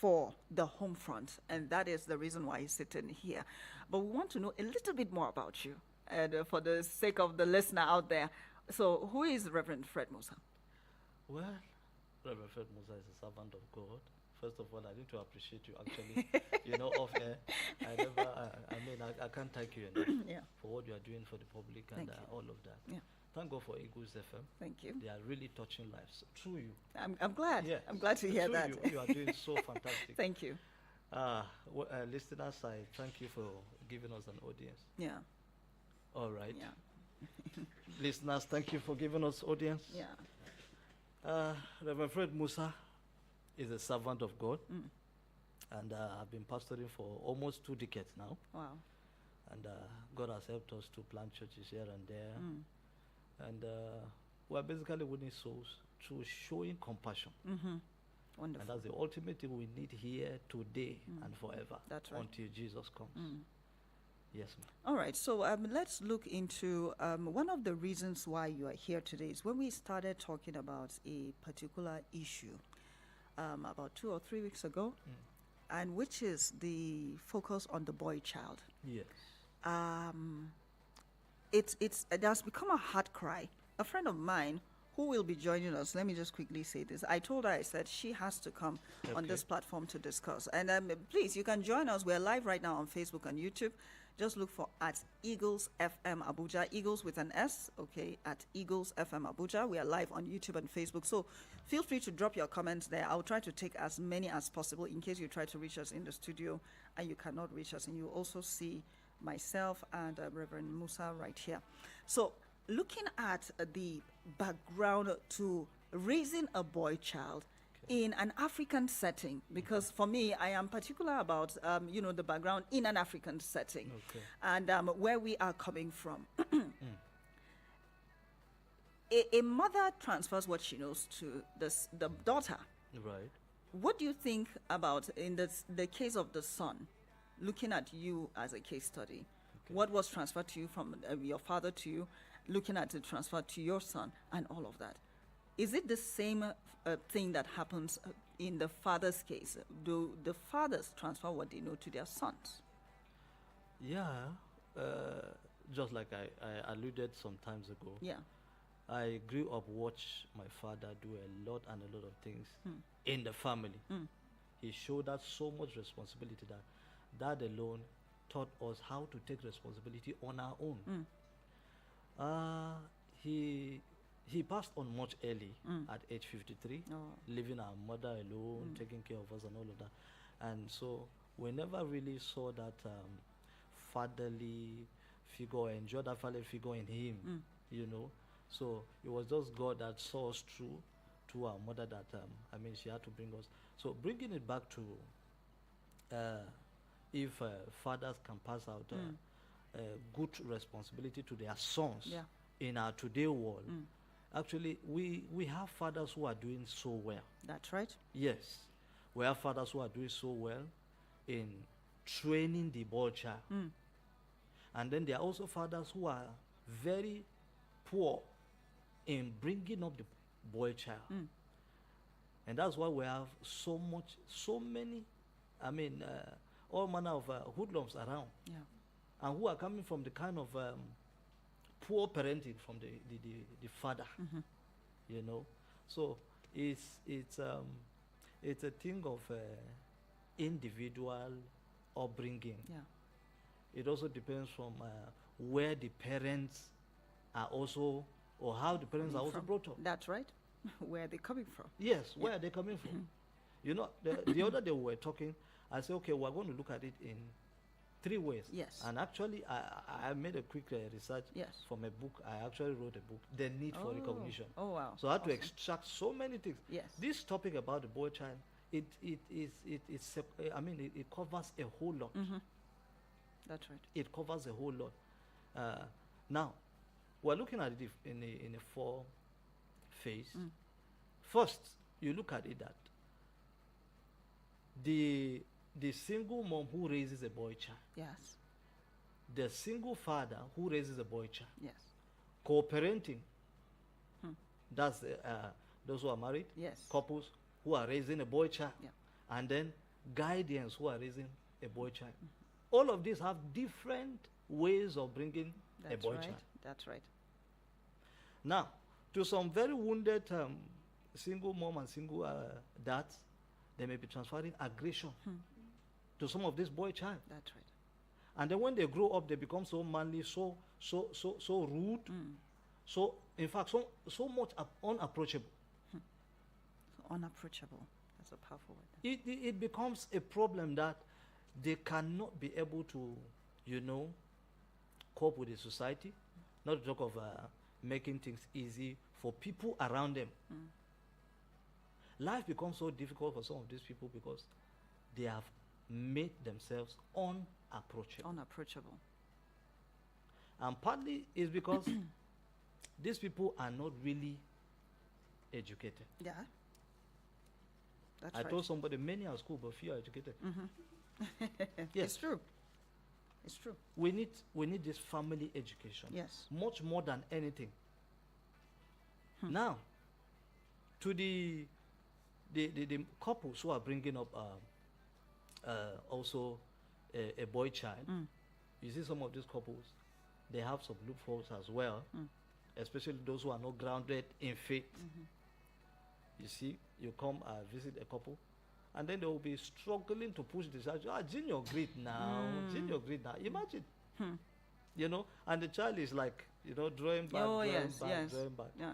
for the home front, and that is the reason why he's sitting here. But we want to know a little bit more about you, and for the sake of the listener out there. So, who is Reverend Fred Musa? Well, Reverend Fred Musa is a servant of God. First of all, I need to appreciate you actually. Off air, I can't thank you enough Yeah. for what you are doing for the public and Thank you. all of that. Yeah. Thank God for Eagles FM. Thank you. They are really touching lives through you. I'm glad. Yes. I'm glad to hear Through that. You are doing so fantastic. Thank you. Listeners, I thank you for giving us an audience. Yeah. All right. Yeah. Listeners, thank you for giving us audience. Yeah. Reverend Fred Musa is a servant of God, Mm. and I've been pastoring for almost 2 decades now. Wow. And God has helped us to plant churches here and there. Mm. And we're basically winning souls through showing compassion. Mm-hmm. And Wonderful. that's the ultimate thing we need here today and forever. That's right. Until Jesus comes. Mm. Yes, ma'am. All right, so let's look into one of the reasons why you are here today is when we started talking about a particular issue about 2 or 3 weeks ago, and which is the focus on the boy child. Yes. It has become a hard cry. A friend of mine who will be joining us, let me just quickly say this. I told her, I said she has to come on Okay. this platform to discuss. And please, you can join us. We're live right now on Facebook and YouTube. Just look for at Eagles FM Abuja, Eagles with an S, okay, at Eagles FM Abuja. We are live on YouTube and Facebook. So feel free to drop your comments there. I'll try to take as many as possible in case you try to reach us in the studio and you cannot reach us. And you also see myself and Reverend Musa right here. So looking at the background to raising a boy child in an African setting, because for me, I am particular about, the background in an African setting and where we are coming from. A mother transfers what she knows to the daughter. Right. What do you think about in the case of the son, looking at you as a case study? Okay. What was transferred to you from your father to you, looking at the transfer to your son and all of that? Is it the same thing that happens in the father's case? Do the fathers transfer what they know to their sons? Yeah. Just like I alluded some times ago. Yeah. I grew up watch my father do a lot of things in the family. He showed us so much responsibility that alone taught us how to take responsibility on our own. He passed on much early at age 53, leaving our mother alone, taking care of us and all of that. And so we never really saw that fatherly figure, or enjoyed that fatherly figure in him, So it was just God that saw us through to our mother that, she had to bring us. So bringing it back to if fathers can pass out good responsibility to their sons in our today world. Actually, we have fathers who are doing so well. That's right. Yes. We have fathers who are doing so well in training the boy child. And then there are also fathers who are very poor in bringing up the boy child. And that's why we have so many, all manner of hoodlums around. Yeah. And who are coming from the kind of poor parenting from the father, So it's a thing of individual upbringing. Yeah. It also depends from where the parents are also, or how the parents are also brought up. That's right. Where are they coming from? Yes, where are they coming from? The other day we were talking, I said, okay, we're going to look at it in 3 ways. Yes. And actually, I made a quick research from a book. I actually wrote a book, The Need for Recognition. Oh, wow. So I had to extract so many things. Yes. This topic about the boy child, it covers a whole lot. That's right. It covers a whole lot. Now, we're looking at it in a 4 phase. First, you look at it that the single mom who raises a boy child, Yes. the single father who raises a boy child, Yes. co-parenting, that's those who are married, Yes. couples who are raising a boy child, Yeah. and then guardians who are raising a boy child. All of these have different ways of bringing a That's boy right. child. That's right. Now, to some very wounded single mom and single dads, they may be transferring aggression to some of this boy child. That's right. And then when they grow up, they become so manly, so rude, so in fact so much unapproachable. So unapproachable. That's a powerful word. It becomes a problem that they cannot be able to, cope with the society, not to talk of making things easy for people around them. Life becomes so difficult for some of these people because they have made themselves unapproachable. Unapproachable. And partly is because these people are not really educated. Yeah. That's I right. told somebody many are school but few are educated. Yes. It's true. It's true. We need this family education. Yes. Much more than anything. Now, to the couples who are bringing up also a boy child, you see some of these couples, they have some loopholes as well, especially those who are not grounded in faith. You see, you come visit a couple, and then they will be struggling to push this out. Junior great now, junior great now. Imagine, and the child is like, drawing back, Oh, drawing yes, back, yes. drawing back. Yeah.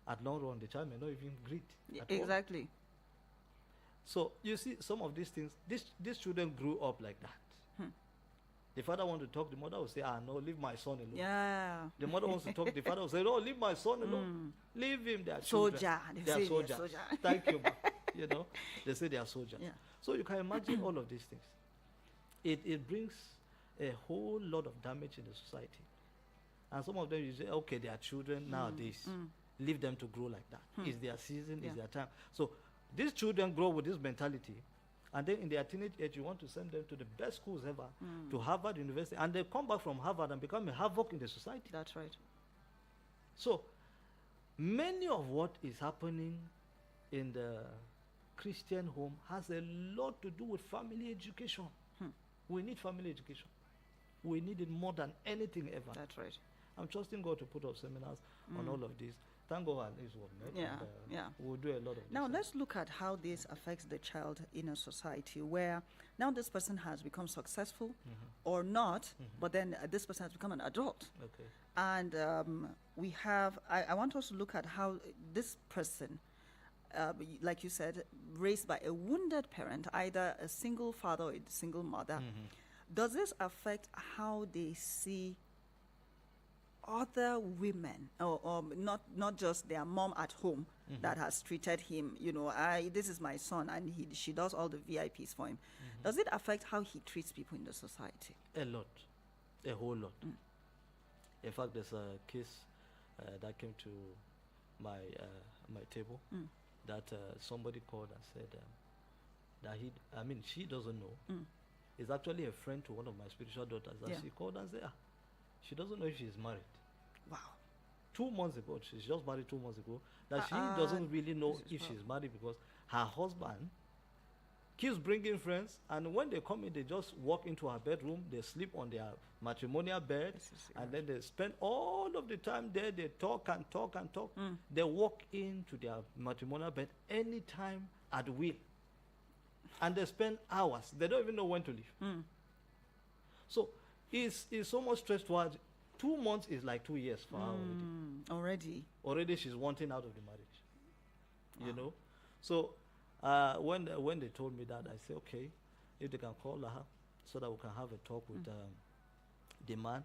At long run, the child may not even greet. at all. Exactly. So you see, some of these things, these children grew up like that. The father wants to talk, the mother will say, no, leave my son alone. Yeah. The mother wants to talk, the father will say, no, leave my son alone. Leave him, they are children. Soldier. They are say soldiers. soldier. Thank you, ma. They say they are soldiers. Yeah. So you can imagine all of these things. It brings a whole lot of damage in the society. And some of them, you say, okay, they are children nowadays. Leave them to grow like that. It's their season, it's their time. So these children grow with this mentality. And then in their teenage age, you want to send them to the best schools ever, to Harvard University. And they come back from Harvard and become a havoc in the society. That's right. So many of what is happening in the Christian home has a lot to do with family education. We need family education. We need it more than anything ever. That's right. I'm trusting God to put up seminars on all of this. Thank God and His word. Yeah, and, yeah. We'll do a lot of this. Now let's look at how this affects the child in a society where now this person has become successful or not, but then this person has become an adult. Okay. And we have, I want us to look at how this person, like you said, raised by a wounded parent, either a single father or a single mother, does this affect how they see other women, or not just their mom at home that has treated him, this is my son, and she does all the VIPs for him. Does it affect how he treats people in the society? A lot. A whole lot. In fact, there's a case that came to my table that somebody called and said that she doesn't know. It's actually a friend to one of my spiritual daughters. And she called and said, she doesn't know if she's married. Wow. 2 months ago, she's just married 2 months ago, that she doesn't really know if she's married because her husband keeps bringing friends, and when they come in, they just walk into her bedroom, they sleep on their matrimonial bed, and then they spend all of the time there, they talk and talk and talk. They walk into their matrimonial bed anytime at will. And they spend hours. They don't even know when to leave. So it's so much stress towards 2 months is like 2 years for her already. Already she's wanting out of the marriage. So when they told me that, I said, okay, if they can call her so that we can have a talk with the man.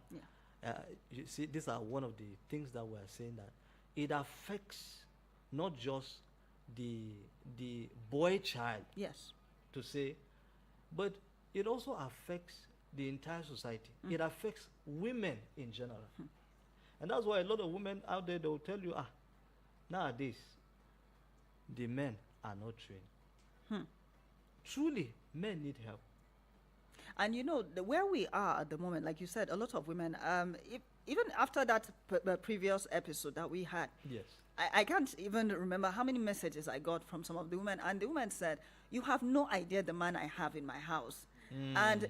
You see, these are one of the things that we're saying, that it affects not just the boy child. Yes. To say, but it also affects the entire society. It affects women in general. And that's why a lot of women out there, they will tell you, nowadays, the men are not trained. Truly, men need help. And where we are at the moment, like you said, a lot of women, even after that previous episode that we had, Yes. I can't even remember how many messages I got from some of the women, and the woman said, "You have no idea the man I have in my house." And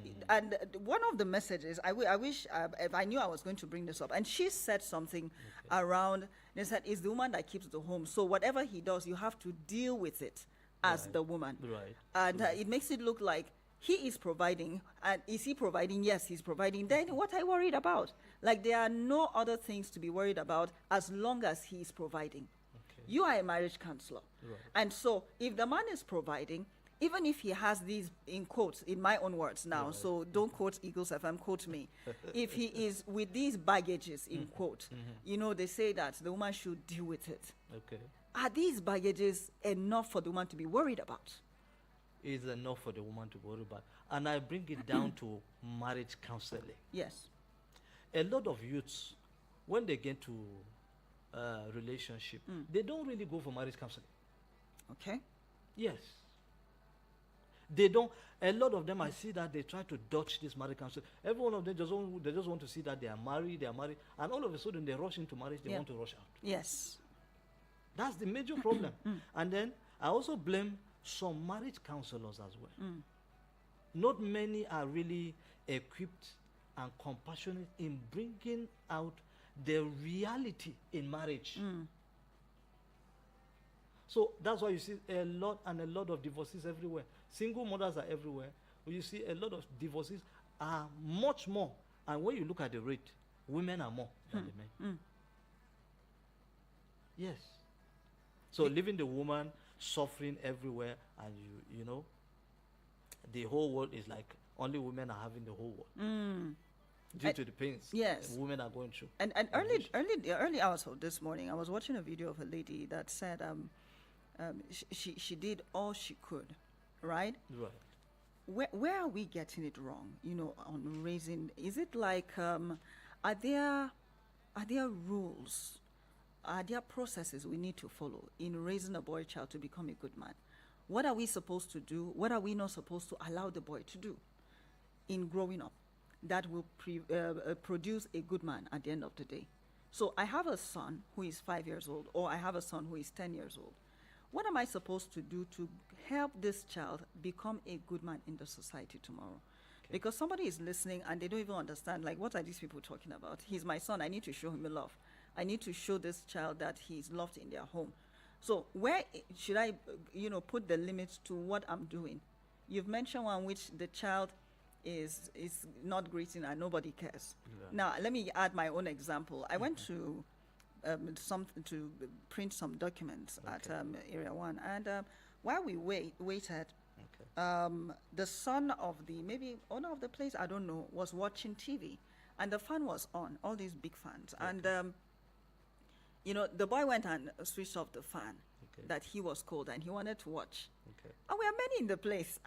one of the messages, I wish if I knew I was going to bring this up, and she said something around. They said, "It's the woman that keeps the home, so whatever he does, you have to deal with it as Right. the woman." Right. And it makes it look like he is providing. And is he providing? Yes, he's providing. Then what I worried about? Like, there are no other things to be worried about as long as he is providing. Okay. You are a marriage counselor. Right. And so if the man is providing, even if he has these, in quotes, in my own words now, Right. so don't quote Eagles FM, quote me. If he is with these baggages, in quote, you know, they say that the woman should deal with it. Okay. Are these baggages enough for the woman to be worried about? Is enough for the woman to worry about. And I bring it down to marriage counseling. Yes. A lot of youths, when they get to relationship, they don't really go for marriage counseling. Okay. Yes. They don't. A lot of them, I see that they try to dodge this marriage counseling. Every one of them they just want to see that they are married, and all of a sudden they rush into marriage. They Yeah. want to rush out. Yes. That's the major problem. And then I also blame some marriage counselors as well. Not many are really equipped and compassionate in bringing out the reality in marriage. So that's why you see a lot of divorces everywhere. Single mothers are everywhere. You see a lot of divorces are much more. And when you look at the rate, women are more than the men. Yes. So leaving the woman suffering everywhere, and you know, the whole world is like only women are having the whole world due to the pains yes. women are going through. And early hours of this morning, I was watching a video of a lady that said she did all she could, right? Right. Where are we getting it wrong? You know, on raising, is it like are there rules? Are there processes we need to follow in raising a boy child to become a good man? What are we supposed to do? What are we not supposed to allow the boy to do in growing up that will produce a good man at the end of the day? So I have a son who is 5 years old, or I have a son who is 10 years old. What am I supposed to do to help this child become a good man in the society tomorrow? Because somebody is listening and they don't even understand, like, what are these people talking about? He's my son. I need to show him love. I need to show this child that he's loved in their home. So where should I, put the limits to what I'm doing? You've mentioned one which the child is not greeting and nobody cares. Yeah. Now, let me add my own example. I went to to print some documents at Area 1, and while we waited, the son of the maybe owner of the place, I don't know, was watching TV, and the fan was on, all these big fans, and the boy went and switched off the fan. That he was cold and he wanted to watch. And we are many in the place.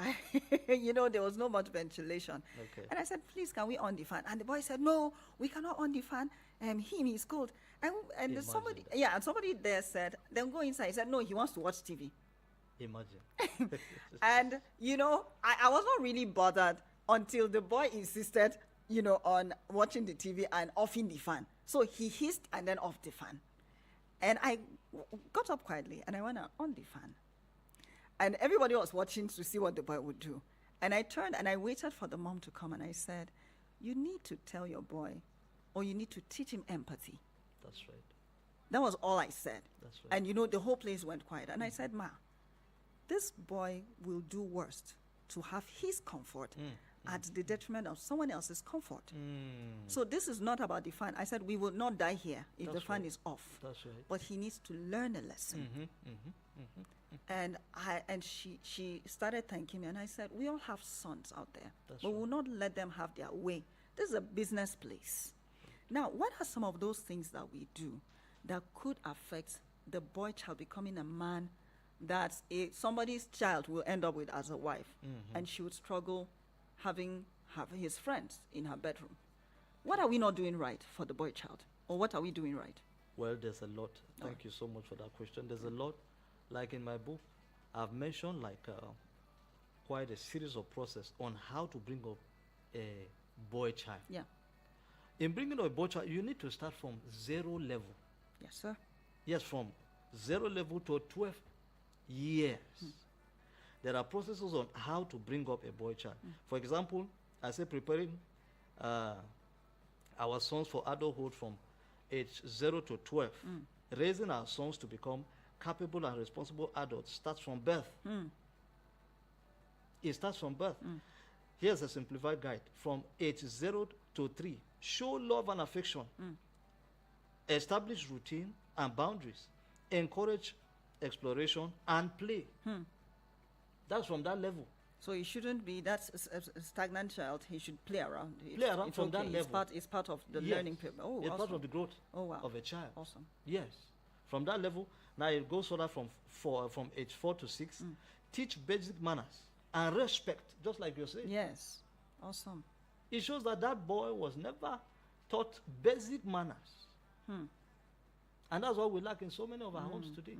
There was no much ventilation. And I said, please, can we on the fan? And the boy said, no, we cannot on the fan. He's cold. And somebody there said, then go inside. He said, no, he wants to watch TV. Imagine. And, I was not really bothered until the boy insisted, on watching the TV and offing the fan. So he hissed and then off the fan. And I got up quietly and I went on the fan. And everybody was watching to see what the boy would do. And I turned and I waited for the mom to come, and I said, you need to tell your boy, or you need to teach him empathy. That's right. That was all I said. That's right. And the whole place went quiet. And I said, Ma, this boy will do worst to have his comfort at the detriment of someone else's comfort. So this is not about the fan. I said, we will not die here if That's the fan right. is off. That's right. But he needs to learn a lesson. And she started thanking me, and I said, we all have sons out there, That's but right. we'll not let them have their way. This is a business place. Now, what are some of those things that we do that could affect the boy child becoming a man that somebody's child will end up with as a wife, and she would struggle having his friends in her bedroom? What are we not doing right for the boy child, or what are we doing right? Well, there's a lot. Thank you so much for that question. There's a lot. Like in my book, I've mentioned quite a series of process on how to bring up a boy child. Yeah. in bringing up a boy child, you need to start from 0 level. Yes, sir. Yes, from 0 level to 12 years. There are processes on how to bring up a boy child. For example, I say preparing our sons for adulthood from age 0 to 12. Raising our sons to become capable and responsible adults starts from birth. It starts from birth. Here's a simplified guide. From age 0 to 3, show love and affection. Establish routine and boundaries. Encourage exploration and play. That's from that level. So he shouldn't be that stagnant child. He should play around. Play around from that level. It's part of the Yes. learning. Oh, It's awesome. part of the growth Oh, wow. of a child. Awesome. Yes. From that level, now it goes further from age 4 to 6. Teach basic manners and respect, just like you're saying. Yes. Awesome. It shows that that boy was never taught basic manners. And that's what we lack in so many of our homes today.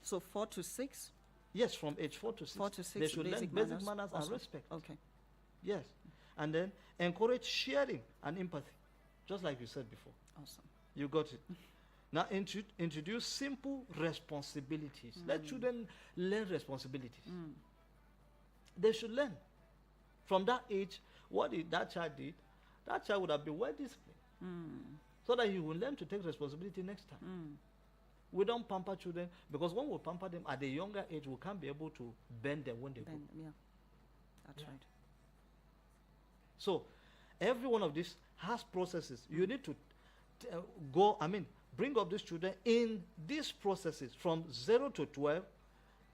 So 4 to 6? Yes, from age 4 to 6. 4 to 6 they should learn basic basic manners. manners and Awesome. respect. Okay. Yes. And then encourage sharing and empathy, just like you said before. Awesome. You got it. Now introduce simple responsibilities. Let children learn responsibilities. They should learn. From that age, that child did, that child would have been well disciplined. So that he will learn to take responsibility next time. We don't pamper children, because when we pamper them at a younger age, we can't be able to bend them when they grow. Yeah. That's right. So every one of these has processes. You need to bring up these children in these processes. From 0 to 12,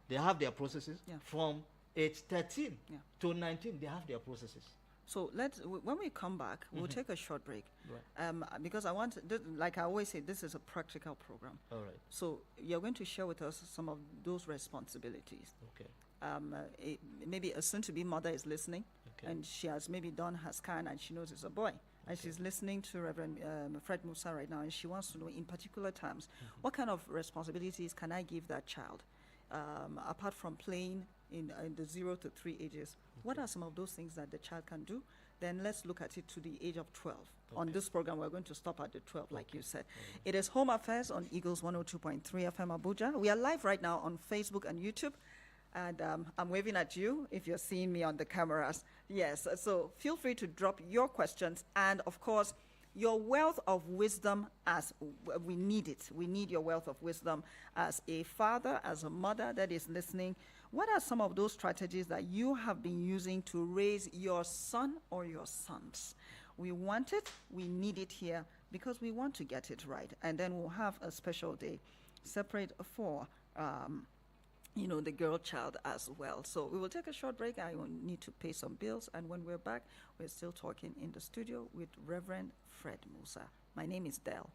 they have their processes. Yeah. From age 13 Yeah. to 19, they have their processes. So when we come back, we'll take a short break. Right. Because I want, like I always say, this is a practical program. All right. So you're going to share with us some of those responsibilities. Okay. Maybe a soon-to-be mother is listening, Okay. and she has maybe done her scan and she knows it's a boy. And she's listening to Reverend Fred Musa right now, and she wants to know in particular terms, what kind of responsibilities can I give that child? Apart from playing in the 0 to 3 ages, what are some of those things that the child can do? Then let's look at it to the age of 12. On this program, we're going to stop at the 12, like you said. It is Home Affairs on Eagles 102.3 FM Abuja. We are live right now on Facebook and YouTube. And I'm waving at you if you're seeing me on the cameras. Yes, so feel free to drop your questions. And, of course, your wealth of wisdom, as we need it. We need your wealth of wisdom as a father, as a mother that is listening. What are some of those strategies that you have been using to raise your son or your sons? We want it, we need it here, because we want to get it right. And then we'll have a special day separate for the girl child as well. So we will take a short break. I will need to pay some bills. And when we're back, we're still talking in the studio with Reverend Fred Musa. My name is Dell.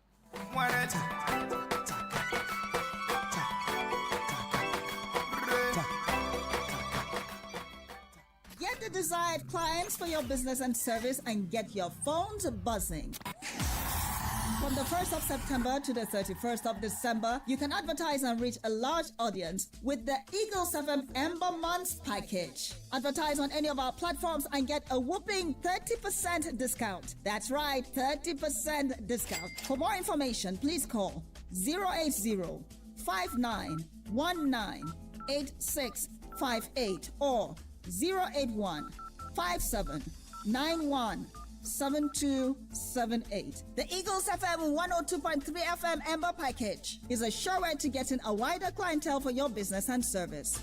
Get the desired clients for your business and service and get your phones buzzing. From the 1st of September to the 31st of December, you can advertise and reach a large audience with the Eagles FM Ember Months package. Advertise on any of our platforms and get a whopping 30% discount. That's right, 30% discount. For more information, please call 080-5919-8658 or 081-5791-7278. The Eagles FM 102.3 FM Ember package is a sure way to getting a wider clientele for your business and service.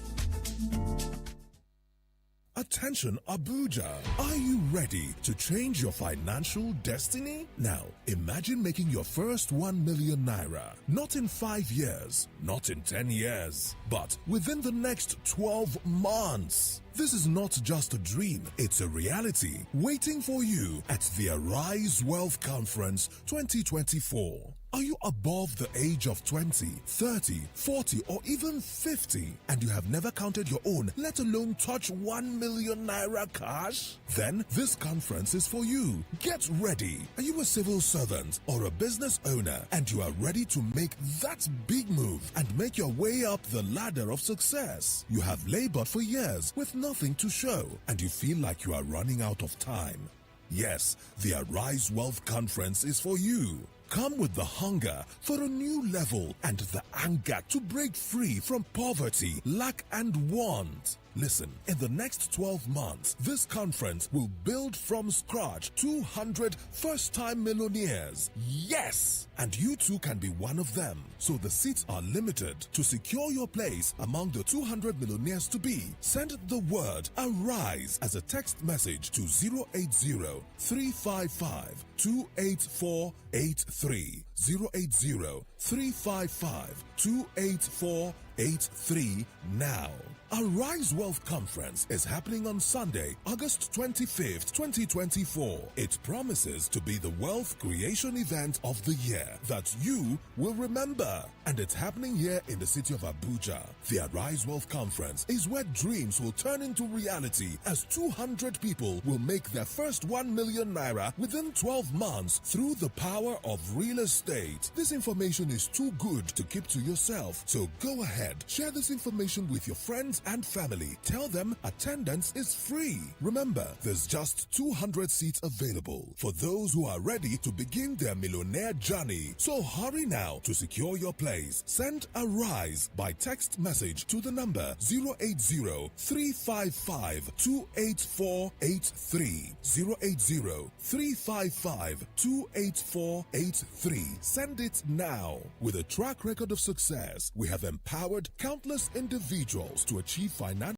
Attention Abuja, are you ready to change your financial destiny? Now, imagine making your first 1 million naira, not in 5 years, not in 10 years, but within the next 12 months. This is not just a dream, it's a reality waiting for you at the Arise Wealth Conference 2024. Are you above the age of 20, 30, 40, or even 50, and you have never counted your own, let alone touch 1 million naira cash? Then this conference is for you. Get ready. Are you a civil servant or a business owner and you are ready to make that big move and make your way up the ladder of success? You have labored for years with nothing to show and you feel like you are running out of time. Yes, the Arise Wealth Conference is for you. Come with the hunger for a new level and the anger to break free from poverty, lack, and want. Listen, in the next 12 months, this conference will build from scratch 200 first-time millionaires. Yes! And you too can be one of them. So the seats are limited. To secure your place among the 200 millionaires to be, send the word ARISE as a text message to 080-355-28483. 080-355-28483 now. Arise Wealth Conference is happening on Sunday, August 25th, 2024. It promises to be the wealth creation event of the year that you will remember. And it's happening here in the city of Abuja. The Arise Wealth Conference is where dreams will turn into reality as 200 people will make their first 1 million naira within 12 months through the power of real estate. This information is too good to keep to yourself. So go ahead, share this information with your friends and family. Tell them attendance is free. Remember, there's just 200 seats available for those who are ready to begin their millionaire journey. So hurry now to secure your place. Send ARISE by text message to the number 080-355-28483. 080-355-28483. Send it now. With a track record of success, we have empowered countless individuals to achieve financial